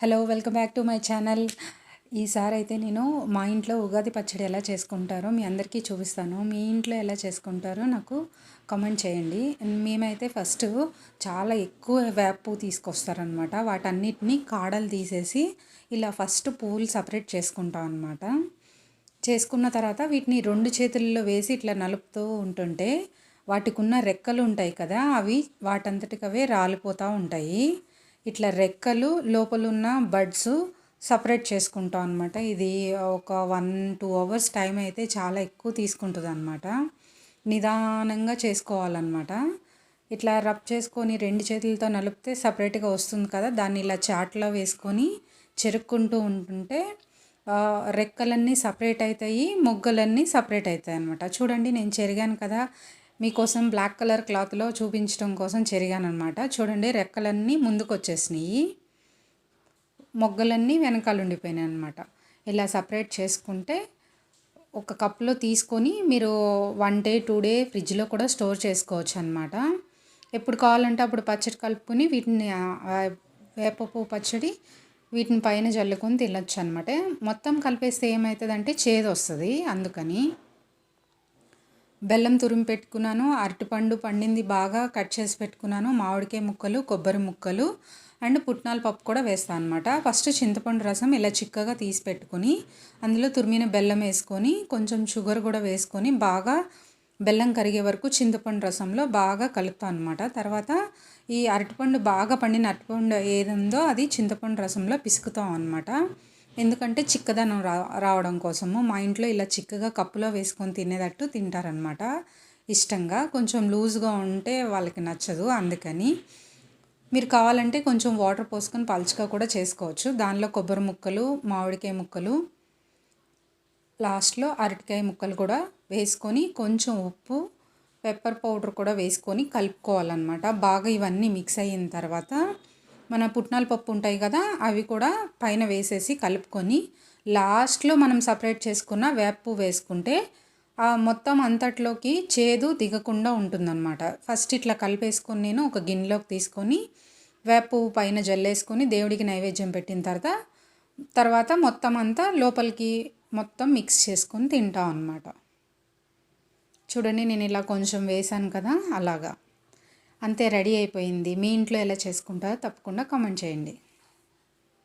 Hello welcome back to my channel. ఈసారి అయితే నేను మా ఇంట్లో ఉగాది పచ్చడి ఎలా చేసుకుంటారో మీ అందరికీ చూపిస్తాను. మీ ఇంట్లో ఎలా చేసుకుంటారో నాకు కామెంట్ చేయండి. మేమైతే ఫస్ట్ చాలా ఎక్కువ వేప పువ్వు తీసుకొస్తారనమాట. వాటన్నిటిని కాడలు తీసేసి ఇలా ఫస్ట్ పువ్వులు సపరేట్ చేసుకుంటాం అనమాట. చేసుకున్న తర్వాత వీటిని రెండు చేతుల్లో వేసి ఇట్లా నలుపుతూ ఉంటుంటే వాటికి ఉన్న రెక్కలు ఉంటాయి కదా, అవి వాటంతటికవే రాలిపోతూ ఉంటాయి. ఇట్లా రెక్కలు లోపలున్న బడ్స్ సపరేట్ చేసుకుంటాం అనమాట. ఇది ఒక 1-2 అవర్స్ టైం అయితే చాలా ఎక్కువ తీసుకుంటుంది అనమాట. నిదానంగా చేసుకోవాలన్నమాట. ఇట్లా రబ్ చేసుకొని రెండు చేతులతో నలిపితే సపరేట్గా వస్తుంది కదా, దాన్ని ఇలా చాట్లో వేసుకొని చెరుక్కుంటూ ఉంటుంటే రెక్కలన్నీ సపరేట్ అవుతాయి, మొగ్గలన్నీ సపరేట్ అవుతాయి అనమాట. చూడండి, నేను చెరిగాను కదా, మీకోసం బ్లాక్ కలర్ క్లాత్లో చూపించడం కోసం చెరిగాను అనమాట. చూడండి, రెక్కలన్నీ ముందుకు వచ్చేసినాయి, మొగ్గలన్నీ వెనకాల ఉండిపోయినాయి అనమాట. ఇలా సపరేట్ చేసుకుంటే ఒక కప్లో తీసుకొని మీరు 1 డే 2 డే ఫ్రిడ్జ్లో కూడా స్టోర్ చేసుకోవచ్చు అనమాట. ఎప్పుడు కావాలంటే అప్పుడు పచ్చడి కలుపుకొని వీటిని వేపపువ్వు పచ్చడి వీటిని పైన జల్లుకొని తినొచ్చు అనమాట. మొత్తం కలిపేస్తే ఏమవుతుందంటే చేదు వస్తుంది. అందుకని బెల్లం తురిమి పెట్టుకున్నాను, అరటిపండు పండింది బాగా కట్ చేసి పెట్టుకున్నాను, మామిడికాయ ముక్కలు, కొబ్బరి ముక్కలు అండ్ పుట్నాల పప్పు కూడా వేస్తాను అనమాట. ఫస్ట్ చింతపండు రసం ఇలా చిక్కగా తీసి పెట్టుకొని అందులో తురిమిన బెల్లం వేసుకొని కొంచెం షుగర్ కూడా వేసుకొని బాగా బెల్లం కరిగే వరకు చింతపండు రసంలో బాగా కలుపుతాను అనమాట. తర్వాత ఈ అరటిపండు బాగా పండిన అరటిపండు ఏది ఉందో అది చింతపండు రసంలో పిసుకుతాం అనమాట. ఎందుకంటే చిక్కదనం రావడం కోసము. మా ఇంట్లో ఇలా చిక్కగా కప్పులో వేసుకొని తినేటట్టు తింటారనమాట ఇష్టంగా. కొంచెం లూజ్గా ఉంటే వాళ్ళకి నచ్చదు, అందుకని మీరు కావాలంటే కొంచెం వాటర్ పోసుకొని పలుచగా కూడా చేసుకోవచ్చు. దానిలో కొబ్బరి ముక్కలు, మామిడికాయ ముక్కలు, లాస్ట్లో అరటికాయ ముక్కలు కూడా వేసుకొని కొంచెం ఉప్పు, పెప్పర్ పౌడర్ కూడా వేసుకొని కలుపుకోవాలన్నమాట. బాగా ఇవన్నీ మిక్స్ అయిన తర్వాత మన పుట్నాల పప్పు ఉంటాయి కదా, అవి కూడా పైన వేసేసి కలుపుకొని లాస్ట్లో మనం సపరేట్ చేసుకున్న వేప వేసుకుంటే మొత్తం అంతట్లోకి చేదు దిగకుండా ఉంటుందన్నమాట. ఫస్ట్ ఇట్లా కలిపేసుకొని నేను ఒక గిన్నెలోకి తీసుకొని వేప పైన జల్లేసుకొని దేవుడికి నైవేద్యం పెట్టిన తర్వాత మొత్తం అంతా లోపలికి మొత్తం మిక్స్ చేసుకొని తింటాం అన్నమాట. చూడండి, నేను ఇలా కొంచెం వేసాను కదా, అలాగా అంతే రెడీ అయిపోయింది. మీ ఇంట్లో ఎలా చేసుకుంటారో తప్పకుండా కామెంట్ చేయండి.